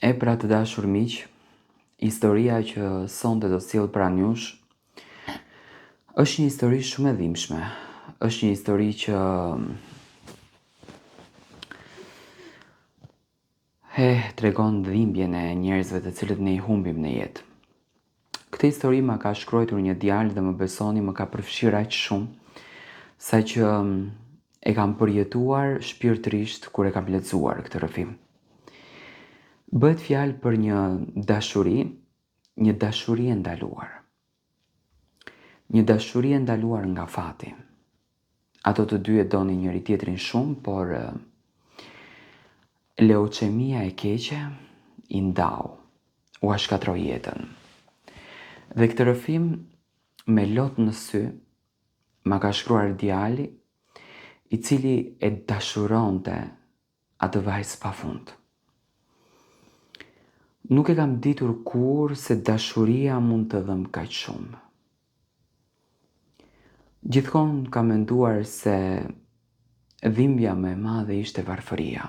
E pra të dashur miq, historia që sonte do sjell pranë jush është një histori shumë e dhimbshme. Është një histori që tregon dhimbjen e njerëzve të cilët ne I humbim në jetë. Këtë histori ma ka shkruar një djalë dhe më besoni më ka përfshirë aq shumë saqë e kam përjetuar shpirtërisht kur e kam lexuar këtë rrëfim. Bëhet fjalë për një dashuri e ndaluar. Një dashuri e ndaluar nga fati. Ato të dy e donin njëri tjetrin shumë, por leucemia e keqe I ndau, u shkatroi jetën. Dhe këtë rrëfim me lot në sy ma ka shkruar djali I cili e dashuronte atë vajzë pafund. Nuk e kam ditur kur se dashuria mund të dhëmë kaq shumë. Gjithkohë kam menduar se dhimbja më e madhe ishte varfëria.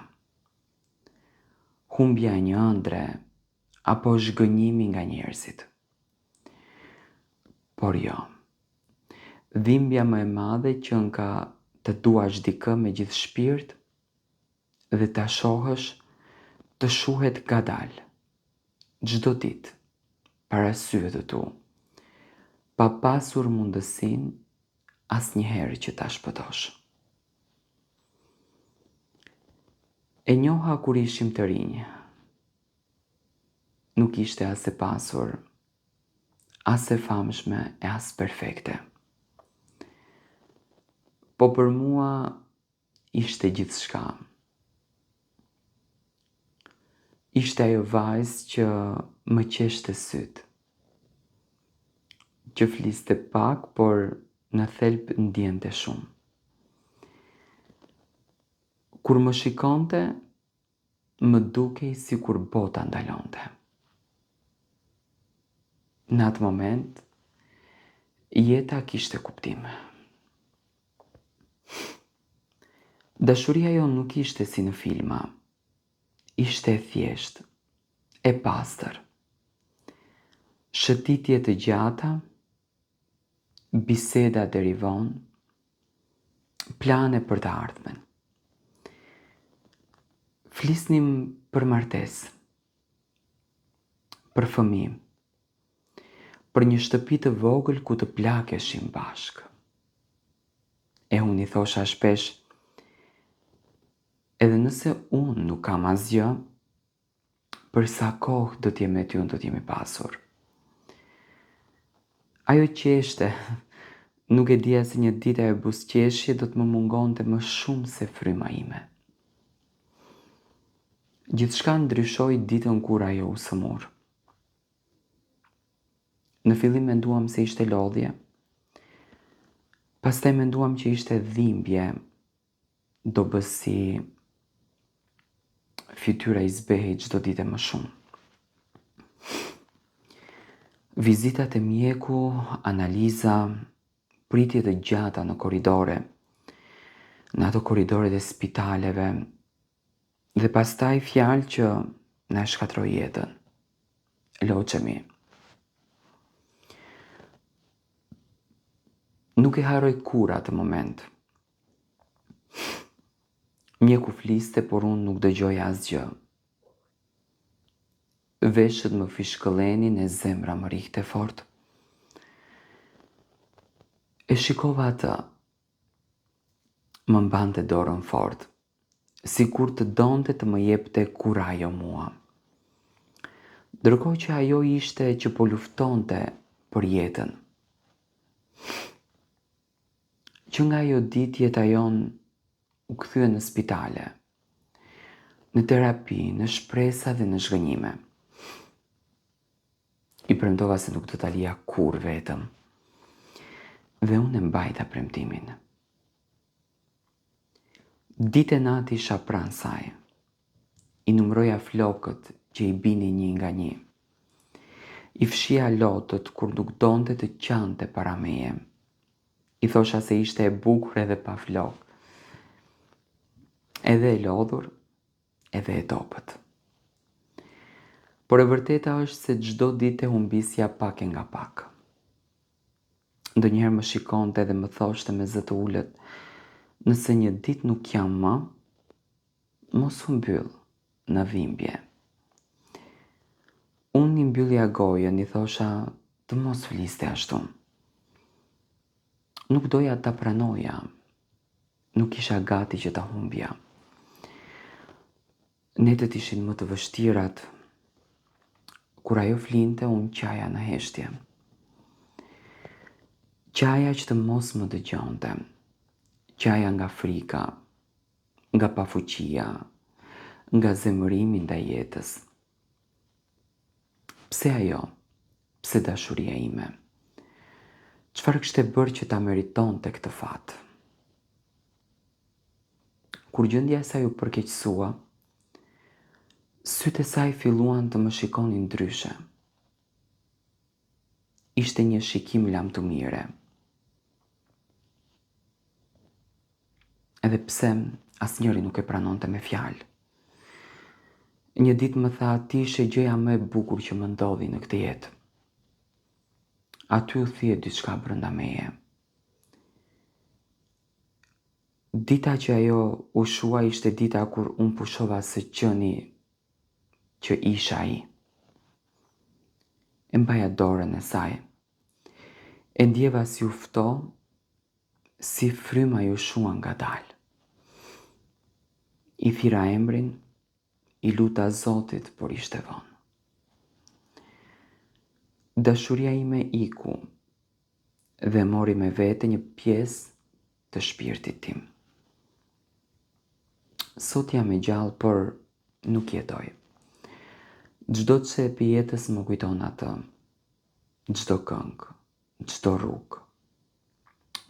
Humbja e një ëndre apo zhgënjimi nga njerëzit. Por jo. Dhimbja më e madhe që nga të duash dikë me gjithë shpirt dhe ta shohësh të shuhet ngadalë. Çdo ditë, para syve të tu, pa pasur mundësinë asnjëherë që ta shpëtosh. E njoha kur ishim të rinj. Nuk ishte as e pasur, as e famshme e as perfekte. Po për mua ishte gjithçka. Ishte ajo vajzë që më qeshte syt. Që fliste pak, por në thelb ndjente shumë. Kur më shikonte, më dukej sikur bota ndalonte. Në atë moment, jeta kishte kuptim. Dashuria jo nuk ishte si në filma. Ishte e thjesht, e pastër. Shëtitje të gjata, biseda deri vonë, plane për të ardhmen. Flisnim për martesë, për fëmijë, për një shtëpi të vogël ku të plakeshim bashkë. E unë I thosha shpesh, edhe nëse unë nuk kam asgjë, për sa kohë do t'jem me ty unë do t'jemi pasur. Ajo qeshte, nuk e dija se një ditë ajo buzëqeshje do të më mungonte më shumë se fryma ime. Gjithçka ndryshoi ditën kur ajo u sëmur. Në fillim menduam se ishte lodhje, pastaj menduam që ishte dhimbje, dobësi, fytyra I zbehej çdo ditë më shumë. Vizitat e mjeku, analiza, pritje të gjata në korridore, në ato korridoret e spitaleve, dhe pastaj fjalë që na shkatroi jetën. Leucemi. Nuk e harroj kur atë moment. Mjeku fliste, por unë nuk dëgjoja asgjë. Veshët më fishkëllenin e zemra më rihte fort. E shikova atë. Më mbante dorën fort, sikur të donte të më jepte kurajo mua. Ndërkohë që ajo ishte që po luftonte për jetën. Që nga ajo ditë jeta jon u kthye në spitale, në terapi, në shpresa dhe në zhgënjime. I premtova se nuk do ta lija kur vetëm. Dhe unë e mbajta premtimin. Ditë e natë isha pranë saj. I numëroja flokët që I binin një nga një. I fshija lotët kur nuk donte të qante para meje. I thosha se ishte e bukur edhe pa flokë. Edhe e lodhur, edhe e dobët. Por e vërteta është se çdo ditë e humbisja pak e nga pak. Ndonjëherë më shikonte dhe më thoshte me zë të ulët, nëse një ditë nuk jam më, mos u mbyll në dhimbje. Unë i mbyllja gojën, i thosha të mos fliste ashtu. Nuk doja ta pranoja, nuk isha gati që ta humbja. Netët ishin më të vështirat, kur ajo flinte, unë qaja në heshtje. Qaja që të mos më dëgjonte, qaja nga frika, nga pafuqia, nga zemërimi ndaj jetës. Pse ajo? Pse dashuria ime? Çfarë kishte bërë që ta meritonte këtë fat? Kur gjendja e saj u përkeqësua, sytë e saj filluan të më shikonin ndryshe. Ishte një shikim lamtumire. Edhe pse asnjëri nuk e pranonte me fjalë. Një ditë më tha, ti ishe gjëja më e bukur që më ndodhi në këtë jetë. Aty u thye diçka brenda meje. Dita që ajo u shua ishte dita kur unë pushova së qeni që isha ai. E mbaja dorën e saj. E ndjeva si u fto, si fryma ju shua ngadalë. I thira emrin, i luta Zotit, por ishte vonë. Dashuria ime iku dhe mori me vete një pjesë të shpirtit tim. Sot jam e gjallë, por nuk jetoj. Çdo cep i jetës më kujton atë. Çdo këngë, çdo rrugë,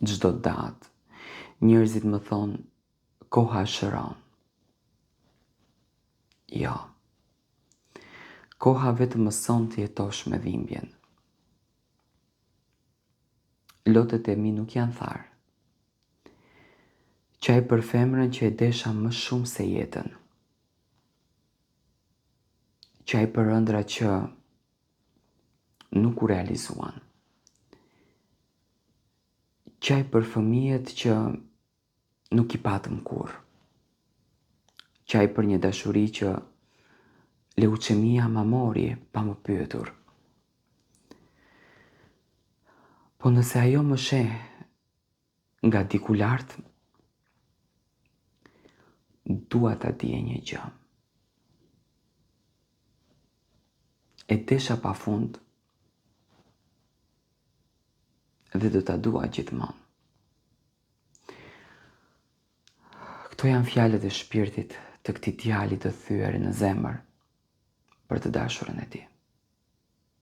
çdo datë. Njerëzit më thonë, koha shëron. Jo. Koha vetëm mëson të jetosh me dhimbjen. Lotët e mi nuk janë tharë. Qaj për femrën që e desha më shumë se jetën. Qaj për ëndra që nuk u realizuan. Qaj për fëmijët që nuk i patëm kur. Qaj për një dashuri që leuqemia ma mori pa më pyetur. Po nëse ajo më sheh nga diku lart, dua ta dije një gjë. E desha pafund dhe do ta dua gjithmonë. Këto janë fjalët e shpirtit të këtij djali të thyer në zemër për të dashurën e tij.